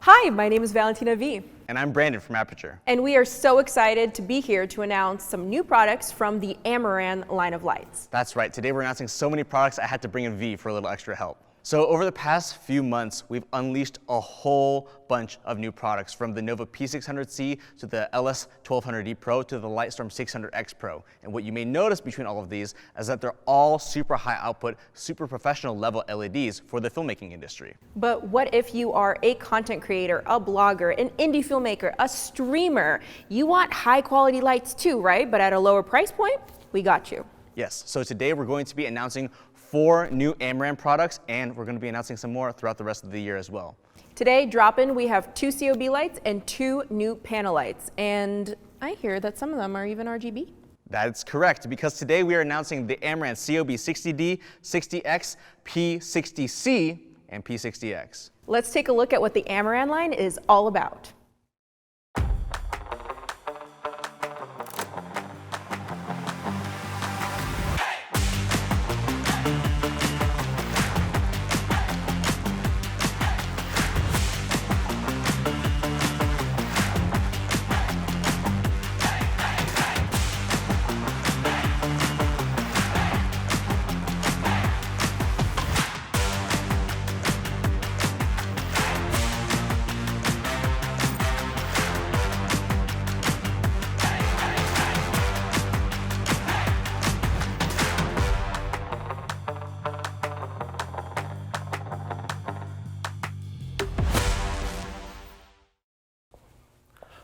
Hi, my name is Valentina Vee. And I'm Brandon from Aputure. And we are so excited to be here to announce some new products from the Amaran line of lights. That's right. Today we're announcing so many products I had to bring in Vee for a little extra help. So over the past few months, we've unleashed a whole bunch of new products, from the Nova P600C to the LS 1200E Pro to the Lightstorm 600X Pro. And what you may notice between all of these is that they're all super high output, super professional level LEDs for the filmmaking industry. But what if you are a content creator, a blogger, an indie filmmaker, a streamer? You want high quality lights too, right? But at a lower price point? We got you. Yes, so today we're going to be announcing 4 new Amaran products, and we're going to be announcing some more throughout the rest of the year as well. Today, drop-in, we have 2 COB lights and 2 new panel lights. And I hear that some of them are even RGB. That's correct, because today we are announcing the Amaran COB 60D, 60X, P60C, and P60X. Let's take a look at what the Amaran line is all about.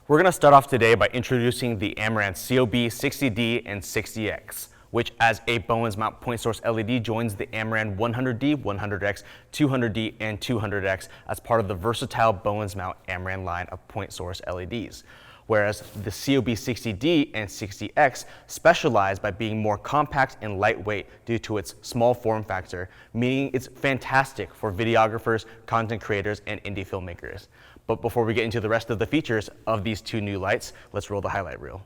We're going to start off today by introducing the Amaran COB 60D and 60X, which as a Bowens mount point source LED joins the Amaran 100D, 100X, 200D, and 200X as part of the versatile Bowens mount Amaran line of point source LEDs. Whereas the COB 60D and 60X specialize by being more compact and lightweight due to its small form factor, meaning it's fantastic for videographers, content creators, and indie filmmakers. But before we get into the rest of the features of these 2 new lights, let's roll the highlight reel.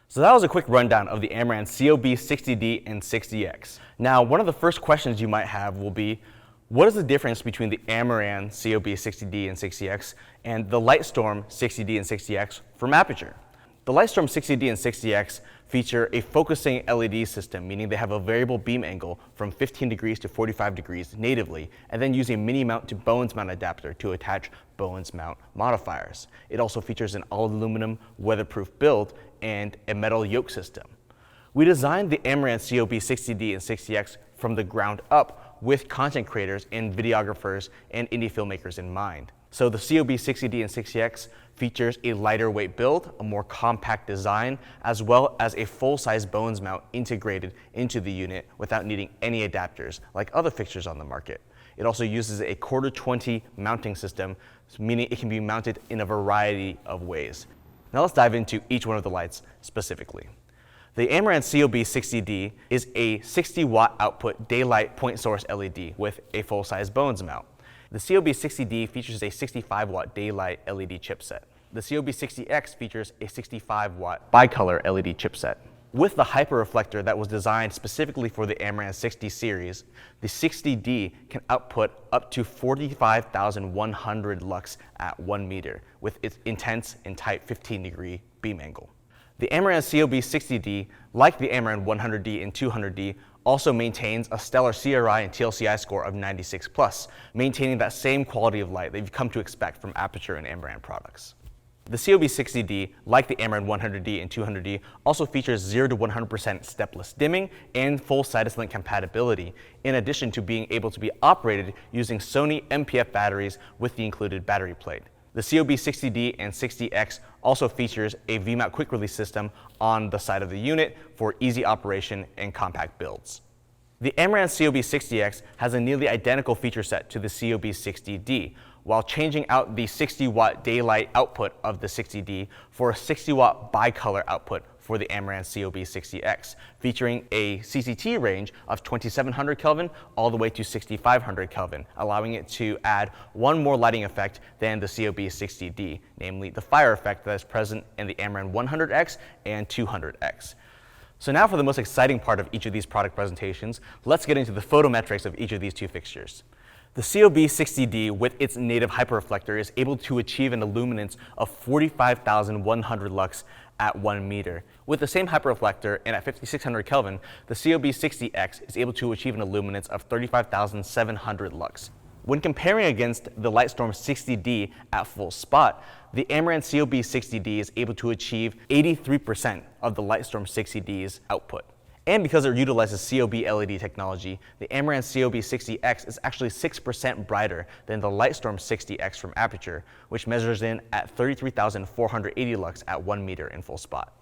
So that was a quick rundown of the Amaran COB 60D and 60X. Now, one of the first questions you might have will be, what is the difference between the Amaran COB 60D and 60X and the Lightstorm 60D and 60X from Aputure? The Lightstorm 60D and 60X feature a focusing LED system, meaning they have a variable beam angle from 15 degrees to 45 degrees natively, and then use a mini mount to Bowens mount adapter to attach Bowens mount modifiers. It also features an all-aluminum weatherproof build and a metal yoke system. We designed the Amaran COB 60D and 60X from the ground up with content creators and videographers and indie filmmakers in mind. So the COB 60D and 60X features a lighter weight build, a more compact design, as well as a full-size Bowens mount integrated into the unit without needing any adapters like other fixtures on the market. It also uses a 1/4-20 mounting system, meaning it can be mounted in a variety of ways. Now let's dive into each one of the lights specifically. The Amaran COB 60D is a 60-watt output daylight point source LED with a full-size Bowens mount. The COB 60D features a 65-watt daylight LED chipset. The COB 60X features a 65-watt bicolor LED chipset. With the hyper-reflector that was designed specifically for the Amaran 60 series, the 60D can output up to 45,100 lux at 1 meter with its intense and tight 15-degree beam angle. The Amaran COB 60D, like the Amaran 100D and 200D, also maintains a stellar CRI and TLCI score of 96+, maintaining that same quality of light that you've come to expect from Aputure and Amaran products. The COB60D, like the Amaran 100D and 200D, also features 0 to 100% stepless dimming and full Sidus-Link compatibility, in addition to being able to be operated using Sony MPF batteries with the included battery plate. The COB60D and 60X also features a VMount quick release system on the side of the unit for easy operation and compact builds. The Amaran COB60X has a nearly identical feature set to the COB60D, while changing out the 60-watt daylight output of the 60D for a 60-watt bicolor output for the Amaran COB60X, featuring a CCT range of 2700 Kelvin all the way to 6500 Kelvin, allowing it to add one more lighting effect than the COB60D, namely the fire effect that is present in the Amaran 100X and 200X. So now for the most exciting part of each of these product presentations, let's get into the photometrics of each of these two fixtures. The COB60D with its native hyperreflector is able to achieve an illuminance of 45,100 lux at 1 meter. With the same hyperreflector and at 5600 Kelvin, the COB60X is able to achieve an illuminance of 35,700 lux. When comparing against the Lightstorm 60D at full spot, the Amaran COB60D is able to achieve 83% of the Lightstorm 60D's output. And because it utilizes COB LED technology, the Amaran COB60X is actually 6% brighter than the Lightstorm 60X from Aputure, which measures in at 33,480 lux at 1 meter in full spot.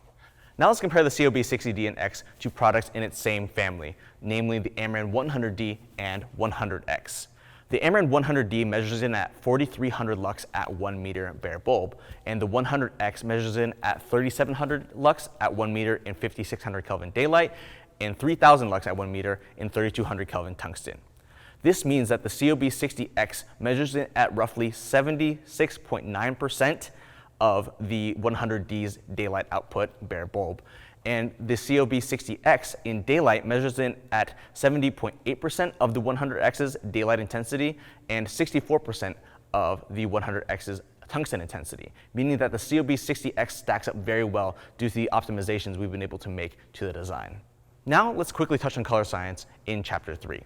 Now let's compare the COB60D and X to products in its same family, namely the Amaran 100D and 100X. The Amaran 100D measures in at 4,300 lux at 1 meter bare bulb, and the 100X measures in at 3,700 lux at 1 meter in 5,600 Kelvin daylight, and 3,000 lux at 1 meter in 3,200 Kelvin tungsten. This means that the COB60X measures in at roughly 76.9% of the 100D's daylight output bare bulb, and the COB60X in daylight measures in at 70.8% of the 100X's daylight intensity and 64% of the 100X's tungsten intensity, meaning that the COB60X stacks up very well due to the optimizations we've been able to make to the design. Now let's quickly touch on color science in Chapter 3.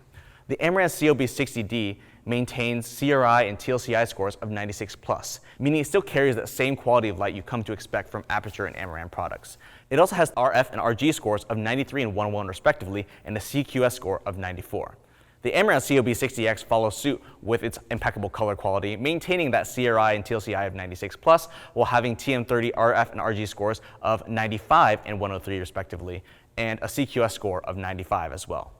The Amaran COB60D maintains CRI and TLCI scores of 96+, meaning it still carries that same quality of light you come to expect from Aputure and Amaran products. It also has RF and RG scores of 93 and 101 respectively, and a CQS score of 94. The Amaran COB60X follows suit with its impeccable color quality, maintaining that CRI and TLCI of 96+, while having TM30 RF and RG scores of 95 and 103 respectively, and a CQS score of 95 as well.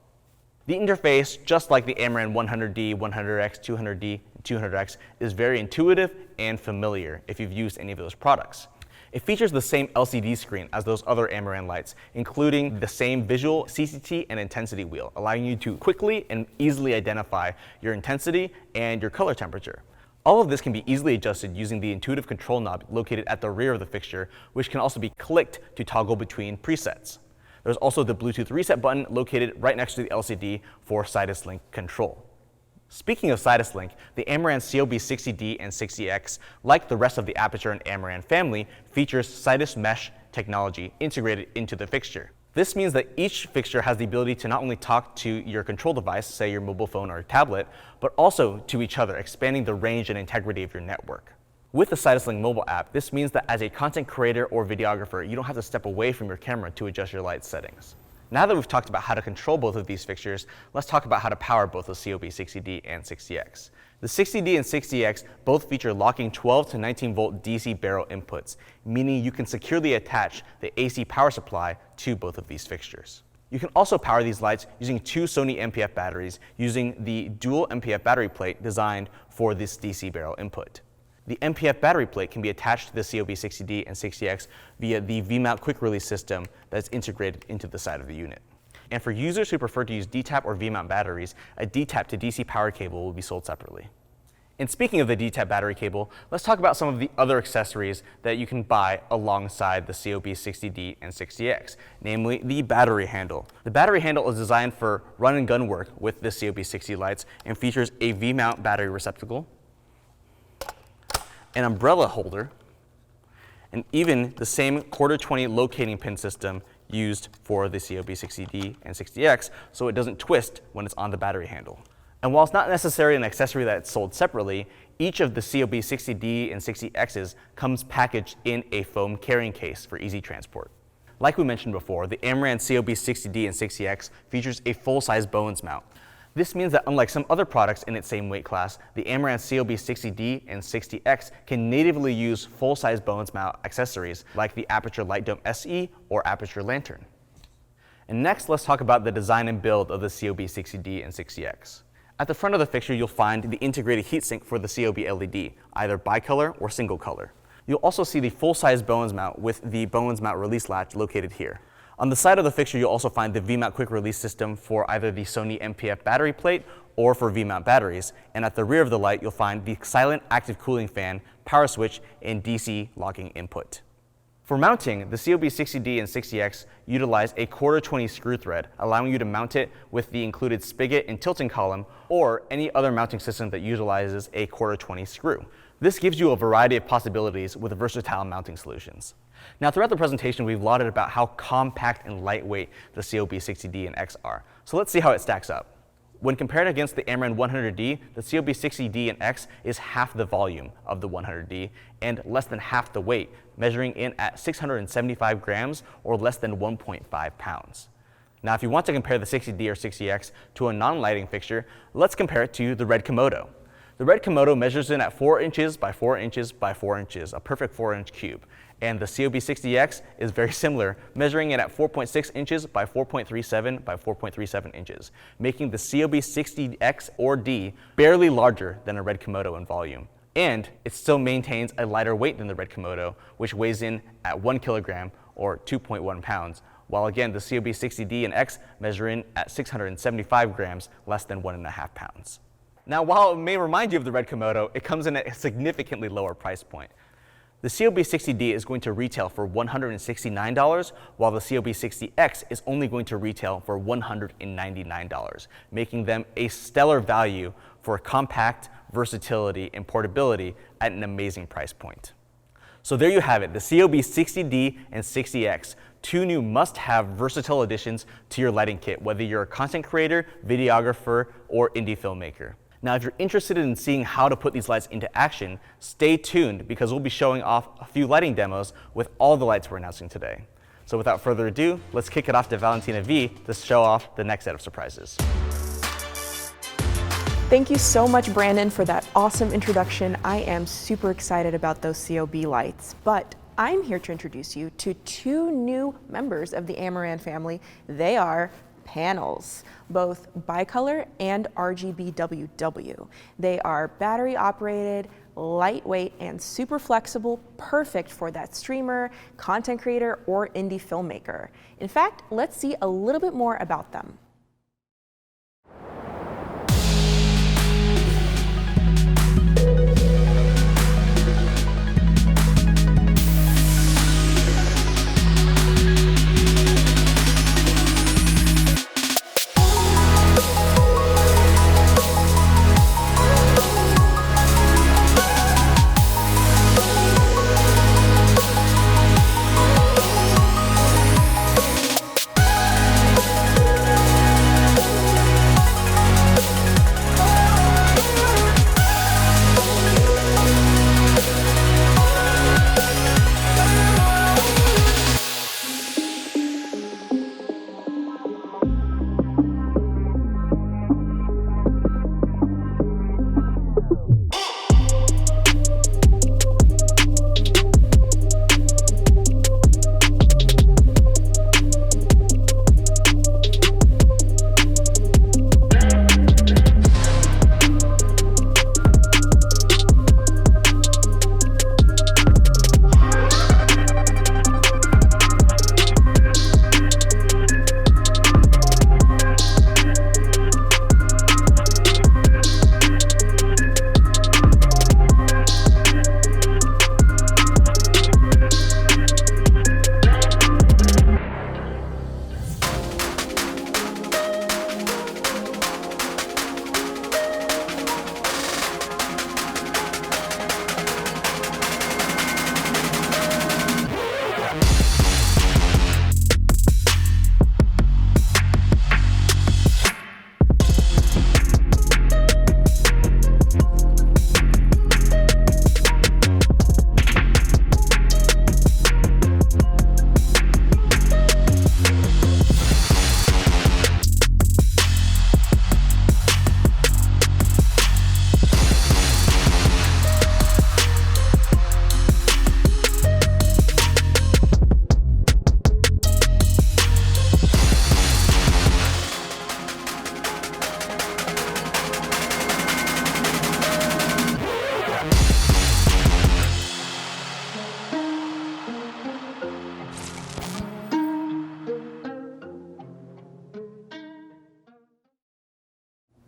The interface, just like the Amaran 100D, 100X, 200D, and 200X, is very intuitive and familiar if you've used any of those products. It features the same LCD screen as those other Amaran lights, including the same visual CCT and intensity wheel, allowing you to quickly and easily identify your intensity and your color temperature. All of this can be easily adjusted using the intuitive control knob located at the rear of the fixture, which can also be clicked to toggle between presets. There's also the Bluetooth reset button located right next to the LCD for Sidus-Link control. Speaking of Sidus-Link, the Amaran COB60D and 60X, like the rest of the Aputure and Amaran family, features Sidus Mesh technology integrated into the fixture. This means that each fixture has the ability to not only talk to your control device, say your mobile phone or tablet, but also to each other, expanding the range and integrity of your network. With the Sidus-Link mobile app, this means that as a content creator or videographer, you don't have to step away from your camera to adjust your light settings. Now that we've talked about how to control both of these fixtures, let's talk about how to power both the COB60D and 60X. The 60D and 60X both feature locking 12 to 19 volt DC barrel inputs, meaning you can securely attach the AC power supply to both of these fixtures. You can also power these lights using two Sony MPF batteries using the dual MPF battery plate designed for this DC barrel input. The MPF battery plate can be attached to the COB60D and 60X via the VMount quick release system that's integrated into the side of the unit. And for users who prefer to use D-tap or VMount batteries, a D-tap to DC power cable will be sold separately. And speaking of the D-tap battery cable, let's talk about some of the other accessories that you can buy alongside the COB60D and 60X, namely the battery handle. The battery handle is designed for run and gun work with the COB60 lights and features a V-mount battery receptacle, an umbrella holder, and even the same ⅛ locating pin system used for the COB60D and 60X so it doesn't twist when it's on the battery handle. And while it's not necessarily an accessory that's sold separately, each of the COB 60D and 60Xs comes packaged in a foam carrying case for easy transport. Like we mentioned before, the Amaran COB 60D and 60X features a full-size Bowens mount. This means that unlike some other products in its same weight class, the Amaran COB 60D and 60X can natively use full-size Bowens mount accessories like the Aputure Light Dome SE or Aputure Lantern. And next, let's talk about the design and build of the COB 60D and 60X. At the front of the fixture, you'll find the integrated heatsink for the COB LED, either bicolor or single color. You'll also see the full-size Bowens mount with the Bowens mount release latch located here. On the side of the fixture, you'll also find the V-mount quick release system for either the Sony MPF battery plate or for V-mount batteries. And at the rear of the light, you'll find the silent active cooling fan, power switch, and DC locking input. For mounting, the COB 60D and 60X utilize a 1/4-20 screw thread, allowing you to mount it with the included spigot and tilting column or any other mounting system that utilizes a 1/4-20 screw. This gives you a variety of possibilities with versatile mounting solutions. Now, throughout the presentation, we've lauded about how compact and lightweight the COB 60D and X are. So let's see how it stacks up. When compared against the Amaran 100D, the COB 60D and X is half the volume of the 100D and less than half the weight, measuring in at 675 grams or less than 1.5 pounds. Now, if you want to compare the 60D or 60X to a non-lighting fixture, let's compare it to the red Komodo. The red Komodo measures in at 4 inches by 4 inches by 4 inches, a perfect 4-inch cube. And the COB 60X is very similar, measuring in at 4.6 inches by 4.37 by 4.37 inches, making the COB 60X or D barely larger than a red Komodo in volume. And it still maintains a lighter weight than the red Komodo, which weighs in at 1 kilogram or 2.1 pounds, while again the COB 60D and X measure in at 675 grams, less than 1.5 pounds. Now, while it may remind you of the red Komodo, it comes in at a significantly lower price point. The COB 60D is going to retail for $169, while the COB 60X is only going to retail for $199, making them a stellar value for compact, versatility, and portability at an amazing price point. So there you have it, the COB 60D and 60X, two new must-have versatile additions to your lighting kit, whether you're a content creator, videographer, or indie filmmaker. Now, if you're interested in seeing how to put these lights into action, stay tuned because we'll be showing off a few lighting demos with all the lights we're announcing today. So without further ado, let's kick it off to Valentina Vee to show off the next set of surprises. Thank you so much, Brandon, for that awesome introduction. I am super excited about those COB lights, but I'm here to introduce you to two new members of the Amaran family. They are panels, both bicolor and RGBWW. They are battery operated, lightweight, and super flexible, perfect for that streamer, content creator, or indie filmmaker. In fact, let's see a little bit more about them.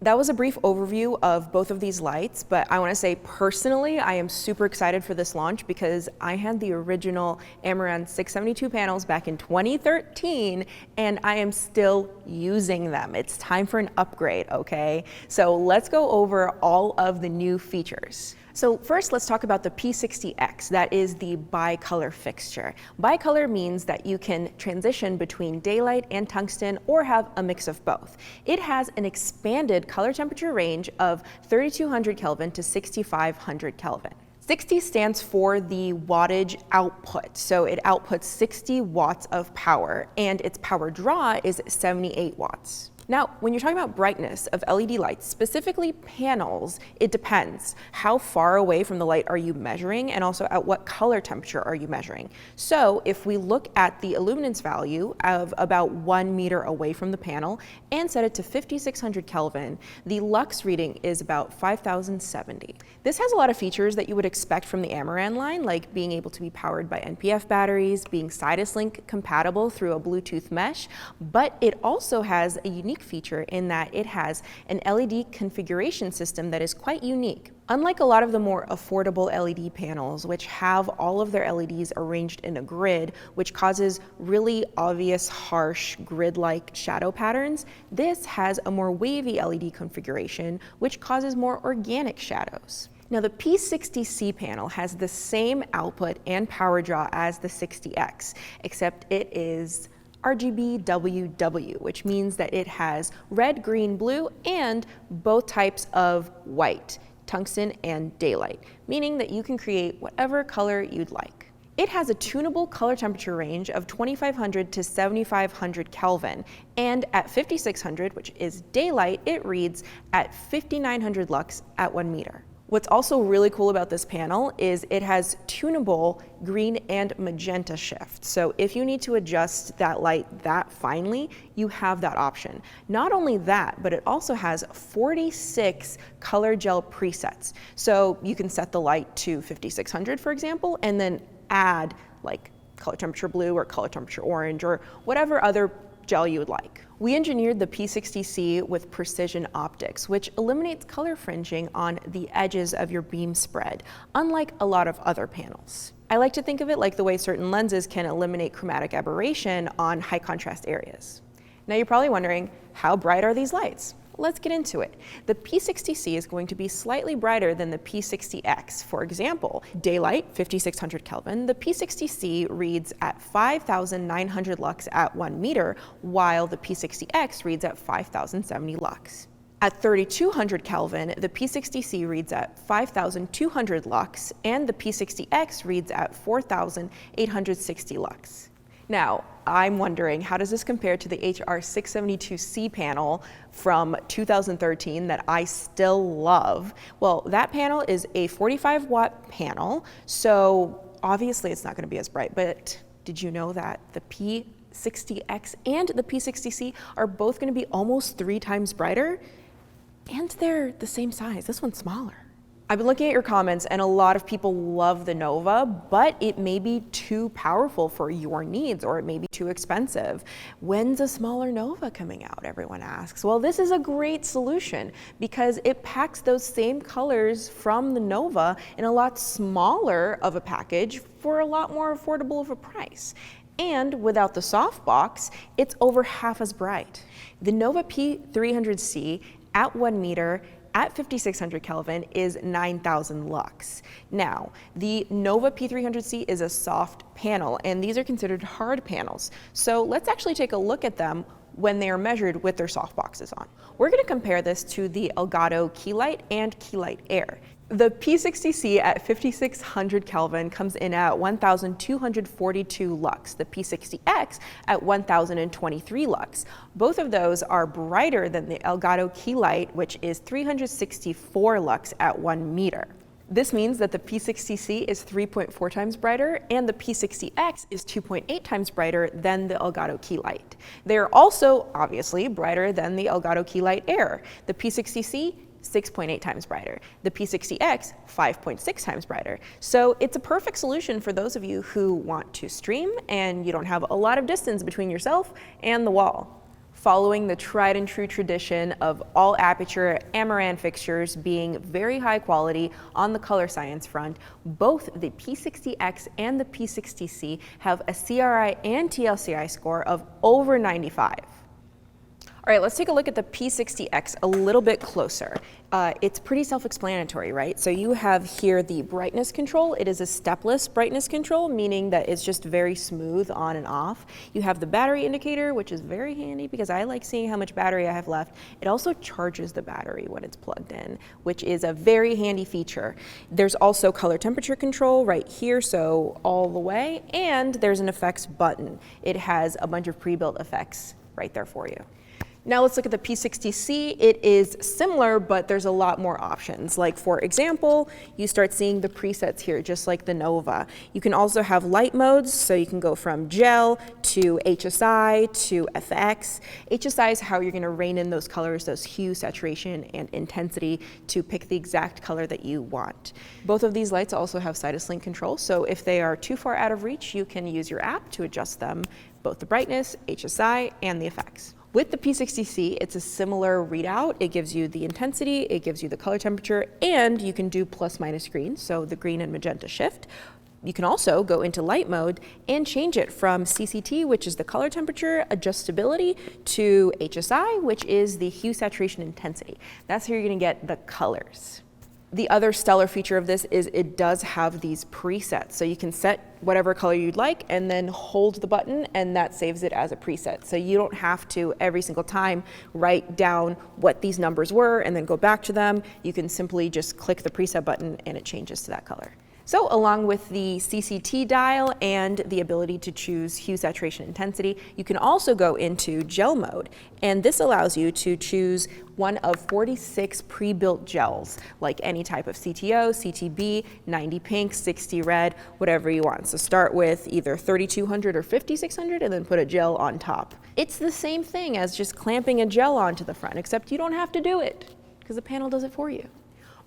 That was a brief overview of both of these lights, but I want to say personally, I am super excited for this launch because I had the original Amaran 672 panels back in 2013, and I am still using them. It's time for an upgrade, okay? So let's go over all of the new features. So first, let's talk about the P60X. That is the bicolor fixture. Bicolor means that you can transition between daylight and tungsten or have a mix of both. It has an expanded color temperature range of 3200 Kelvin to 6500 Kelvin. 60 stands for the wattage output, so it outputs 60 watts of power, and its power draw is 78 watts. Now, when you're talking about brightness of LED lights, specifically panels, it depends. How far away from the light are you measuring, and also at what color temperature are you measuring? So if we look at the illuminance value of about 1 meter away from the panel and set it to 5600 Kelvin, the lux reading is about 5070. This has a lot of features that you would expect from the Amaran line, like being able to be powered by NPF batteries, being Sidus Link compatible through a Bluetooth mesh, but it also has a unique feature in that it has an LED configuration system that is quite unique. Unlike a lot of the more affordable LED panels, which have all of their LEDs arranged in a grid, which causes really obvious, harsh, grid-like shadow patterns, this has a more wavy LED configuration, which causes more organic shadows. Now, the P60C panel has the same output and power draw as the 60X, except it is RGB WW, which means that it has red, green, blue, and both types of white, tungsten, and daylight, meaning that you can create whatever color you'd like. It has a tunable color temperature range of 2500 to 7500 Kelvin, and at 5600, which is daylight, it reads at 5900 lux at 1 meter. What's also really cool about this panel is it has tunable green and magenta shift. So if you need to adjust that light that finely, you have that option. Not only that, but it also has 46 color gel presets. So you can set the light to 5600, for example, and then add like color temperature blue or color temperature orange or whatever other gel you would like. We engineered the P60C with precision optics, which eliminates color fringing on the edges of your beam spread, unlike a lot of other panels. I like to think of it like the way certain lenses can eliminate chromatic aberration on high contrast areas. Now you're probably wondering, how bright are these lights? Let's get into it. The P60C is going to be slightly brighter than the P60X. For example, daylight, 5600 Kelvin, the P60C reads at 5900 lux at 1 meter, while the P60X reads at 5070 lux. At 3200 Kelvin, the P60C reads at 5200 lux, and the P60X reads at 4860 lux. Now, I'm wondering, how does this compare to the HR672C panel from 2013 that I still love? Well, that panel is a 45-watt panel, so obviously it's not going to be as bright, but did you know that the P60X and the P60C are both going to be almost 3 times brighter? And they're the same size. This one's smaller. I've been looking at your comments, and a lot of people love the Nova, but it may be too powerful for your needs, or it may be too expensive. When's a smaller Nova coming out, everyone asks? Well, this is a great solution because it packs those same colors from the Nova in a lot smaller of a package for a lot more affordable of a price. And without the softbox, it's over half as bright. The Nova P300C at 1 meter at 5600 Kelvin is 9000 lux. Now, the Nova P300C is a soft panel, and these are considered hard panels. So let's actually take a look at them when they are measured with their soft boxes on. We're going to compare this to the Elgato Keylight and Keylight Air. The P60C at 5600 Kelvin comes in at 1242 lux, the P60X at 1023 lux. Both of those are brighter than the Elgato Keylight, which is 364 lux at 1 meter. This means that the P60C is 3.4 times brighter and the P60X is 2.8 times brighter than the Elgato Keylight. They're also obviously brighter than the Elgato Keylight Air. The P60C 6.8 times brighter. The P60X, 5.6 times brighter. So it's a perfect solution for those of you who want to stream and you don't have a lot of distance between yourself and the wall. following the tried and true tradition of all Aputure Amaran fixtures being very high quality on the color science front, both the P60X and the P60C have a CRI and TLCI score of over 95. All right, let's take a look at the P60X a little bit closer. It's pretty self-explanatory, right? So you have here the brightness control. It is a stepless brightness control, meaning that it's just very smooth on and off. You have the battery indicator, which is very handy because I like seeing how much battery I have left. It also charges the battery when it's plugged in, which is a very handy feature. There's also color temperature control right here, so all the way, and there's an effects button. It has a bunch of pre-built effects right there for you. Now let's look at the P60C. It is similar, but there's a lot more options. Like for example, you start seeing the presets here, just like the Nova. You can also have light modes, so you can go from gel to HSI to FX. HSI is how you're gonna rein in those colors, those hue, saturation, and intensity to pick the exact color that you want. Both of these lights also have Sidus Link control, so if they are too far out of reach, you can use your app to adjust them, both the brightness, HSI, and the effects. With the P60C, it's a similar readout. It gives you the intensity, it gives you the color temperature, and you can do plus minus green, so the green and magenta shift. You can also go into light mode and change it from CCT, which is the color temperature adjustability, to HSI, which is the hue, saturation, intensity. That's how you're gonna get the colors. The other stellar feature of this is it does have these presets. So you can set whatever color you'd like and then hold the button and that saves it as a preset. So you don't have to every single time write down what these numbers were and then go back to them. You can simply just click the preset button and it changes to that color. So along with the CCT dial and the ability to choose hue, saturation, intensity, you can also go into gel mode. And this allows you to choose one of 46 pre-built gels, like any type of CTO, CTB, 90 pink, 60 red, whatever you want. So start with either 3200 or 5600 and then put a gel on top. It's the same thing as just clamping a gel onto the front, except you don't have to do it because the panel does it for you.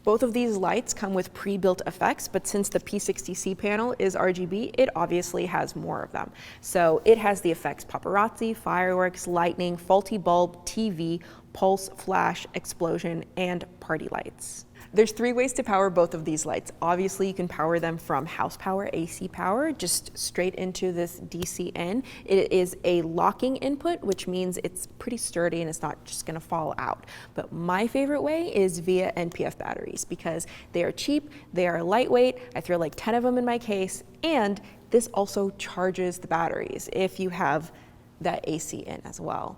Both of these lights come with pre-built effects, but since the P60C panel is RGB, it obviously has more of them. So it has the effects paparazzi, fireworks, lightning, faulty bulb, TV, pulse, flash, explosion, and party lights. There's 3 ways to power both of these lights. Obviously, you can power them from house power, AC power, just straight into this DC-in. It is a locking input, which means it's pretty sturdy and it's not just gonna fall out. But my favorite way is via NPF batteries because they are cheap, they are lightweight, I throw like 10 of them in my case, and this also charges the batteries if you have that AC in as well.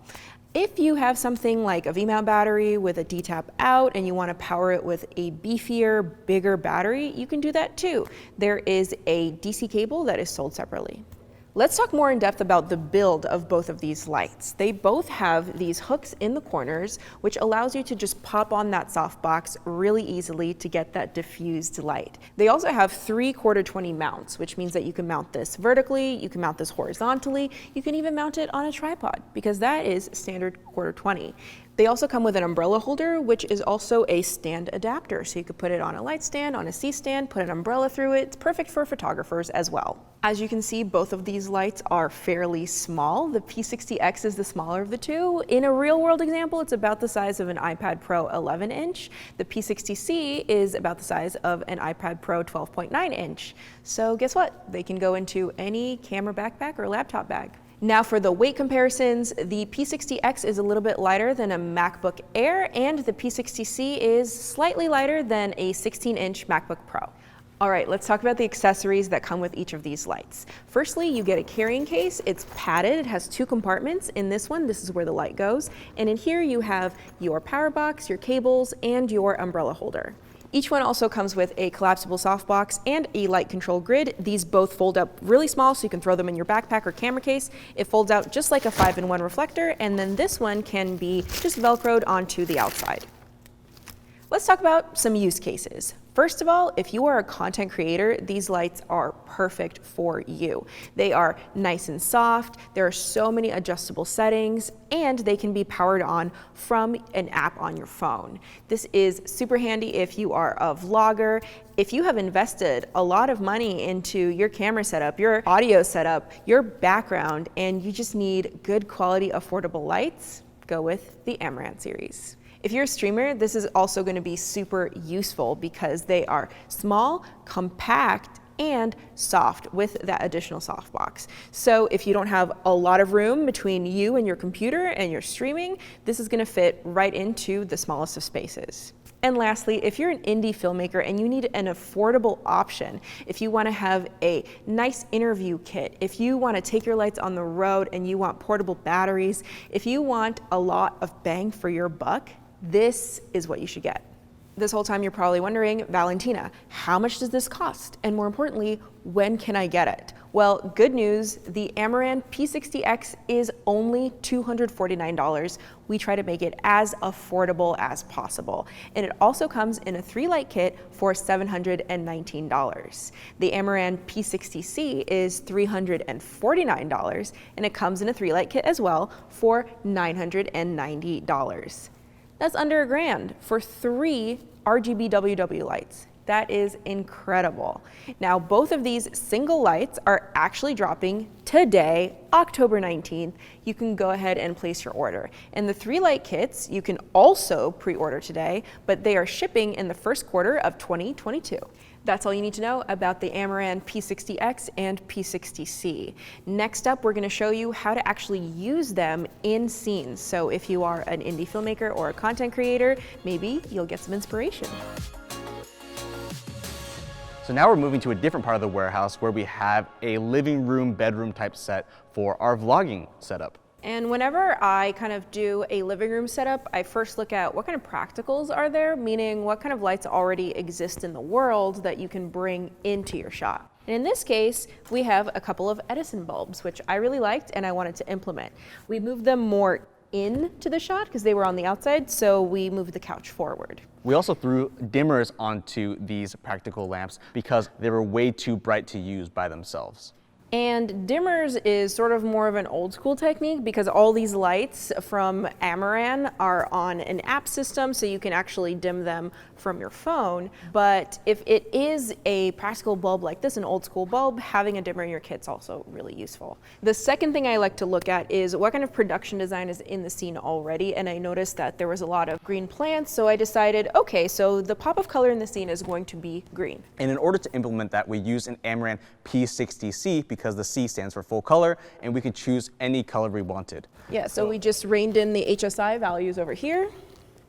If you have something like a V-mount battery with a D-tap out and you want to power it with a beefier, bigger battery, you can do that too. There is a DC cable that is sold separately. Let's talk more in depth about the build of both of these lights. They both have these hooks in the corners, which allows you to just pop on that softbox really easily to get that diffused light. They also have 3 /20 mounts, which means that you can mount this vertically, you can mount this horizontally, you can even mount it on a tripod because that is standard /20. They also come with an umbrella holder, which is also a stand adapter. So you could put it on a light stand, on a C-stand, put an umbrella through it. It's perfect for photographers as well. As you can see, both of these lights are fairly small. The P60X is the smaller of the two. In a real world example, it's about the size of an iPad Pro 11-inch. The P60C is about the size of an iPad Pro 12.9-inch. So guess what? They can go into any camera backpack or laptop bag. Now for the weight comparisons, the P60X is a little bit lighter than a MacBook Air, and the P60C is slightly lighter than a 16-inch MacBook Pro. All right, let's talk about the accessories that come with each of these lights. Firstly, you get a carrying case. It's padded. It has 2 compartments. In this one, this is where the light goes. And in here you have your power box, your cables, and your umbrella holder. Each one also comes with a collapsible softbox and a light control grid. These both fold up really small so you can throw them in your backpack or camera case. It folds out just like a 5-in-1 reflector, and then this one can be just Velcroed onto the outside. Let's talk about some use cases. First of all, if you are a content creator, these lights are perfect for you. They are nice and soft, there are so many adjustable settings, and they can be powered on from an app on your phone. This is super handy if you are a vlogger. If you have invested a lot of money into your camera setup, your audio setup, your background, and you just need good quality, affordable lights, go with the Amaran series. If you're a streamer, this is also going to be super useful because they are small, compact, and soft with that additional softbox. So if you don't have a lot of room between you and your computer and your streaming, this is going to fit right into the smallest of spaces. And lastly, if you're an indie filmmaker and you need an affordable option, if you want to have a nice interview kit, if you want to take your lights on the road and you want portable batteries, if you want a lot of bang for your buck, this is what you should get. This whole time you're probably wondering, Valentina, how much does this cost? And more importantly, when can I get it? Well, good news, the Amaran P60X is only $249. We try to make it as affordable as possible. And it also comes in a 3-light kit for $719. The Amaran P60C is $349, and it comes in a 3-light kit as well for $990. That's under $1,000 for 3 RGB WW lights. That is incredible. Now, both of these single lights are actually dropping today, October 19th. You can go ahead and place your order. And the 3-light kits, you can also pre-order today, but they are shipping in the first quarter of 2022. That's all you need to know about the Amaran P60X and P60C. Next up, we're going to show you how to actually use them in scenes. So if you are an indie filmmaker or a content creator, maybe you'll get some inspiration. So now we're moving to a different part of the warehouse where we have a living room, bedroom type set for our vlogging setup. And whenever I kind of do a living room setup, I first look at what kind of practicals are there, meaning what kind of lights already exist in the world that you can bring into your shot. And in this case, we have a couple of Edison bulbs, which I really liked and I wanted to implement. We moved them more into the shot because they were on the outside, so we moved the couch forward. We also threw dimmers onto these practical lamps because they were way too bright to use by themselves. And dimmers is sort of more of an old school technique because all these lights from Amaran are on an app system, so you can actually dim them from your phone. But if it is a practical bulb like this, an old school bulb, having a dimmer in your kit's also really useful. The second thing I like to look at is what kind of production design is in the scene already. And I noticed that there was a lot of green plants, so I decided, okay, so the pop of color in the scene is going to be green. And in order to implement that, we used an Amaran P60C because the C stands for full color, and we could choose any color we wanted. Yeah, so we just reined in the HSI values over here.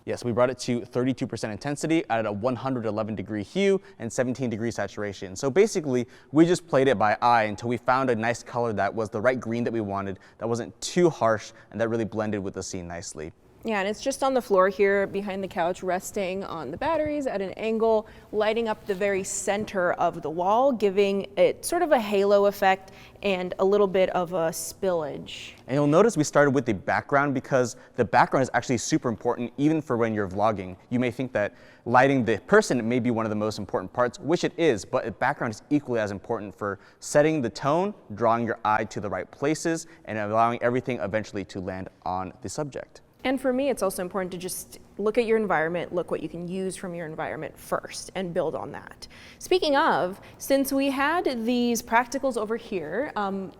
Yes, we brought it to 32% intensity at a 111 degree hue and 17 degree saturation. So basically, we just played it by eye until we found a nice color that was the right green that we wanted, that wasn't too harsh, and that really blended with the scene nicely. Yeah, and it's just on the floor here behind the couch, resting on the batteries at an angle, lighting up the very center of the wall, giving it sort of a halo effect and a little bit of a spillage. And you'll notice we started with the background because the background is actually super important even for when you're vlogging. You may think that lighting the person may be one of the most important parts, which it is, but the background is equally as important for setting the tone, drawing your eye to the right places, and allowing everything eventually to land on the subject. And for me, it's also important to just look at your environment, look what you can use from your environment first, and build on that. Speaking of, since we had these practicals over here,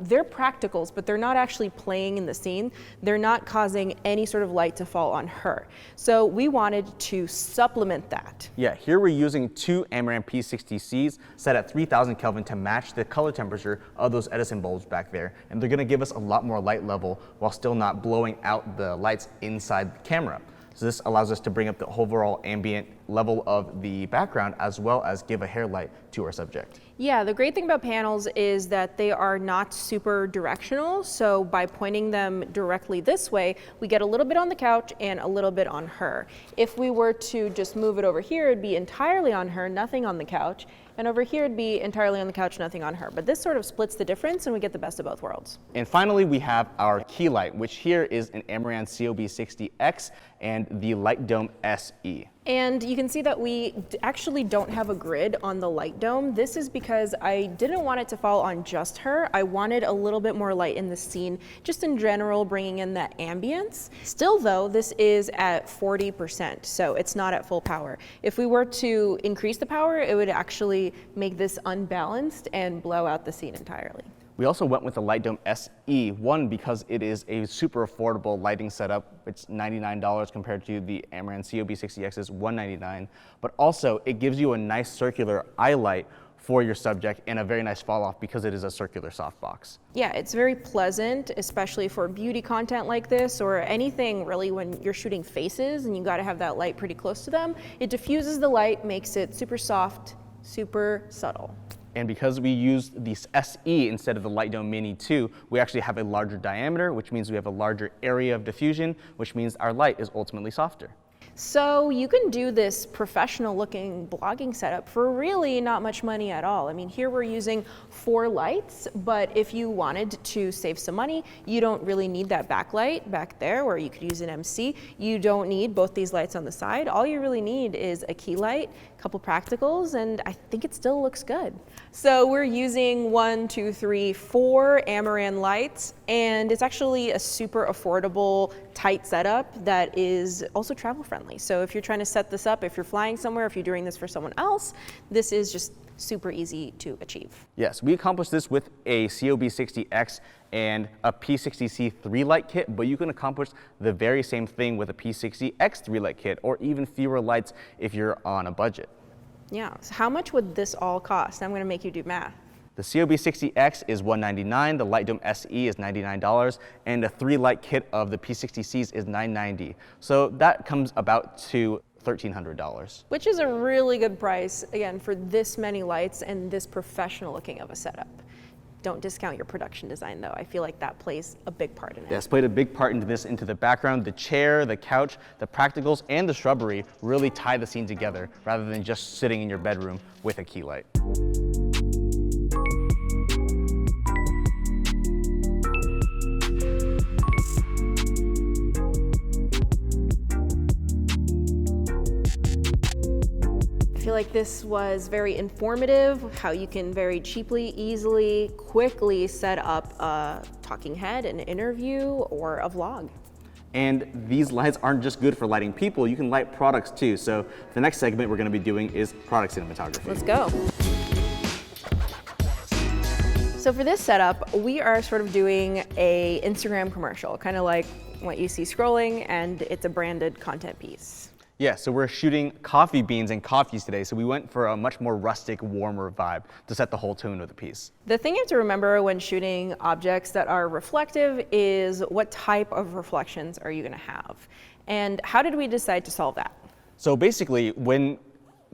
they're practicals, but they're not actually playing in the scene. They're not causing any sort of light to fall on her. So we wanted to supplement that. Yeah, here we're using 2 Amaran P60Cs set at 3000 Kelvin to match the color temperature of those Edison bulbs back there. And they're gonna give us a lot more light level while still not blowing out the lights inside the camera. So this allows us to bring up the overall ambient level of the background as well as give a hair light to our subject. Yeah, the great thing about panels is that they are not super directional. So by pointing them directly this way, we get a little bit on the couch and a little bit on her. If we were to just move it over here, it'd be entirely on her, nothing on the couch. And over here it'd be entirely on the couch, nothing on her. But this sort of splits the difference and we get the best of both worlds. And finally, we have our key light, which here is an Amaran COB60X and the Light Dome SE. And you can see that we actually don't have a grid on the light dome. This is because I didn't want it to fall on just her. I wanted a little bit more light in the scene, just in general, bringing in that ambience. Still though, this is at 40%, so it's not at full power. If we were to increase the power, it would actually make this unbalanced and blow out the scene entirely. We also went with the Light Dome SE, one because it is a super affordable lighting setup. It's $99 compared to the Amaran COB60X's $199, but also it gives you a nice circular eye light for your subject and a very nice fall off because it is a circular softbox. Yeah, it's very pleasant, especially for beauty content like this or anything really when you're shooting faces and you got to have that light pretty close to them. It diffuses the light, makes it super soft, super subtle. And because we used the SE instead of the Light Dome Mini 2, we actually have a larger diameter, which means we have a larger area of diffusion, which means our light is ultimately softer. So you can do this professional looking blogging setup for really not much money at all. I mean, here we're using 4 lights, but if you wanted to save some money, you don't really need that backlight back there where you could use an MC. You don't need both these lights on the side. All you really need is a key light, a couple practicals, and I think it still looks good. So we're using 4 Amaran lights, and it's actually a super affordable, tight setup that is also travel friendly. So if you're trying to set this up, if you're flying somewhere, if you're doing this for someone else, this is just super easy to achieve. Yes, we accomplished this with a COB60X and a P60C 3-light kit, but you can accomplish the very same thing with a P60X 3-light kit, or even fewer lights if you're on a budget. Yeah, so how much would this all cost? I'm gonna make you do math. The COB60X is $199, the Light Dome SE is $99, and a 3-light kit of the P60Cs is $990. So that comes about to $1,300. Which is a really good price, again, for this many lights and this professional looking of a setup. Don't discount your production design though. I feel like that plays a big part in it. Yes, played a big part into this, into the background. The chair, the couch, the practicals, and the shrubbery really tie the scene together rather than just sitting in your bedroom with a key light. I feel like this was very informative, how you can very cheaply, easily, quickly set up a talking head, an interview, or a vlog. And these lights aren't just good for lighting people, you can light products too. So the next segment we're going to be doing is product cinematography. Let's go. So for this setup, we are sort of doing an Instagram commercial, kind of like what you see scrolling, and it's a branded content piece. Yeah, so we're shooting coffee beans and coffees today, so we went for a much more rustic, warmer vibe to set the whole tone of the piece. The thing you have to remember when shooting objects that are reflective is what type of reflections are you going to have? And how did we decide to solve that? So basically, when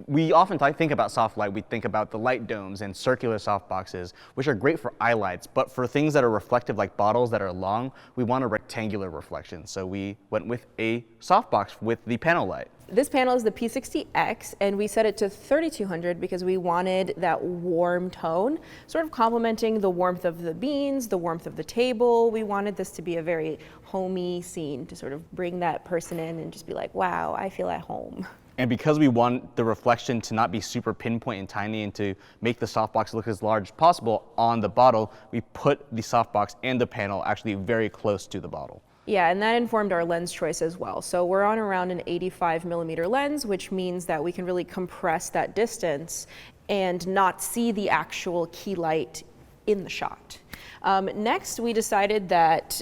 we often think about soft light, we think about the light domes and circular softboxes, which are great for eye lights, but for things that are reflective like bottles that are long, we want a rectangular reflection. So we went with a softbox with the panel light. This panel is the P60X, and we set it to 3200 because we wanted that warm tone, sort of complementing the warmth of the beans, the warmth of the table. We wanted this to be a very homey scene to sort of bring that person in and just be like, wow, I feel at home. And because we want the reflection to not be super pinpoint and tiny and to make the softbox look as large as possible on the bottle, we put the softbox and the panel actually very close to the bottle. Yeah, and that informed our lens choice as well. So we're on around an 85mm lens, which means that we can really compress that distance and not see the actual key light in the shot. Next, we decided that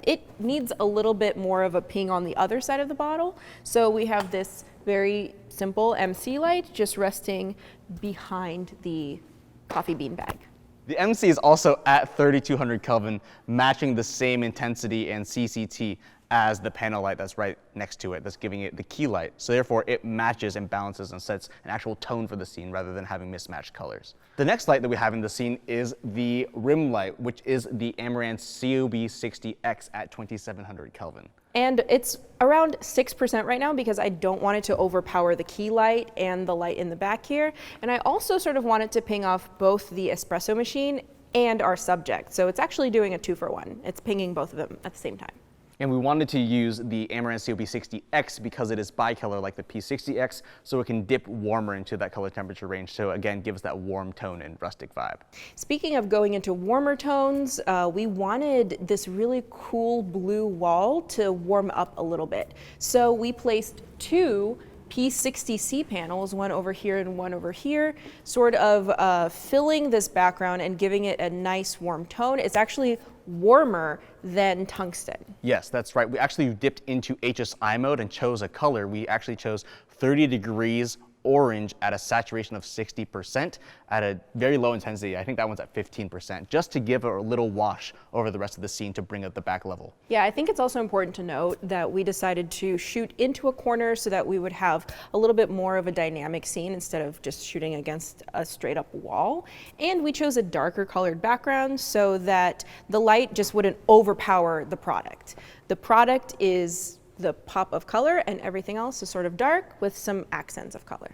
it needs a little bit more of a ping on the other side of the bottle. So we have this very simple MC light just resting behind the coffee bean bag. The MC is also at 3200 Kelvin, matching the same intensity and CCT as the panel light that's right next to it, that's giving it the key light. So therefore it matches and balances and sets an actual tone for the scene rather than having mismatched colors. The next light that we have in the scene is the rim light, which is the Amaran COB60X at 2700 Kelvin. And it's around 6% right now because I don't want it to overpower the key light and the light in the back here. And I also sort of want it to ping off both the espresso machine and our subject. So it's actually doing a 2-for-1. It's pinging both of them at the same time. And we wanted to use the Amaran COB60X because it is bicolor like the P60X, so it can dip warmer into that color temperature range. So again, gives that warm tone and rustic vibe. Speaking of going into warmer tones, we wanted this really cool blue wall to warm up a little bit. So we placed 2 P60C panels, one over here and one over here, sort of filling this background and giving it a nice warm tone. It's actually warmer than tungsten. Yes, that's right. We actually dipped into HSI mode and chose a color. We actually chose 30 degrees orange at a saturation of 60% at a very low intensity. I think that one's at 15%, just to give a little wash over the rest of the scene to bring up the back level. Yeah, I think it's also important to note that we decided to shoot into a corner so that we would have a little bit more of a dynamic scene instead of just shooting against a straight up wall. And we chose a darker colored background so that the light just wouldn't overpower the product. The product is the pop of color and everything else is sort of dark with some accents of color.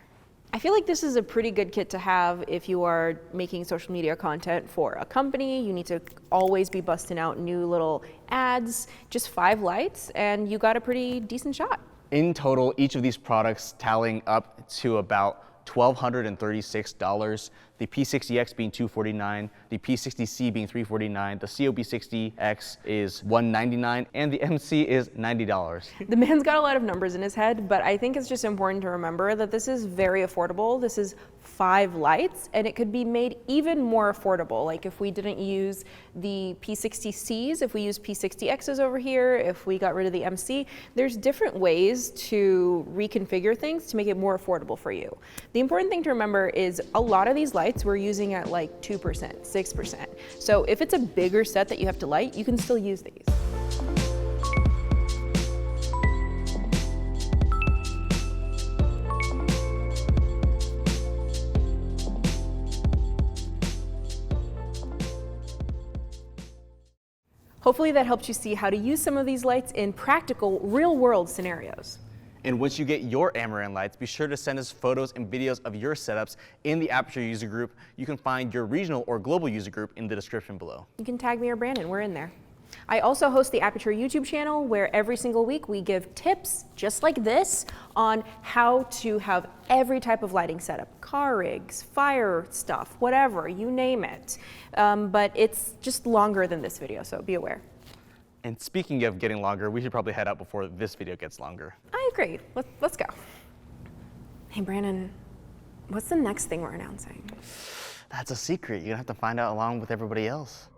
I feel like this is a pretty good kit to have if you are making social media content for a company. You need to always be busting out new little ads, just 5 lights, and you got a pretty decent shot. In total, each of these products tallying up to about $1,236, the P60X being $249, the P60C being $349, the COB60X is $199, and the MC is $90. The man's got a lot of numbers in his head, but I think it's just important to remember that this is very affordable. This is 5 lights, and it could be made even more affordable. Like if we didn't use the P60Cs, if we use P60Xs over here, if we got rid of the MC, there's different ways to reconfigure things to make it more affordable for you. The important thing to remember is a lot of these lights we're using at like 2%, 6%. So if it's a bigger set that you have to light, you can still use these. Hopefully that helped you see how to use some of these lights in practical, real-world scenarios. And once you get your Amaran lights, be sure to send us photos and videos of your setups in the Aputure user group. You can find your regional or global user group in the description below. You can tag me or Brandon, we're in there. I also host the Aputure YouTube channel where every single week we give tips just like this on how to have every type of lighting setup, car rigs, fire stuff, whatever, you name it. But it's just longer than this video, so be aware. And speaking of getting longer, we should probably head out before this video gets longer. I agree. Let's go. Hey, Brandon, what's the next thing we're announcing? That's a secret. You're gonna have to find out along with everybody else.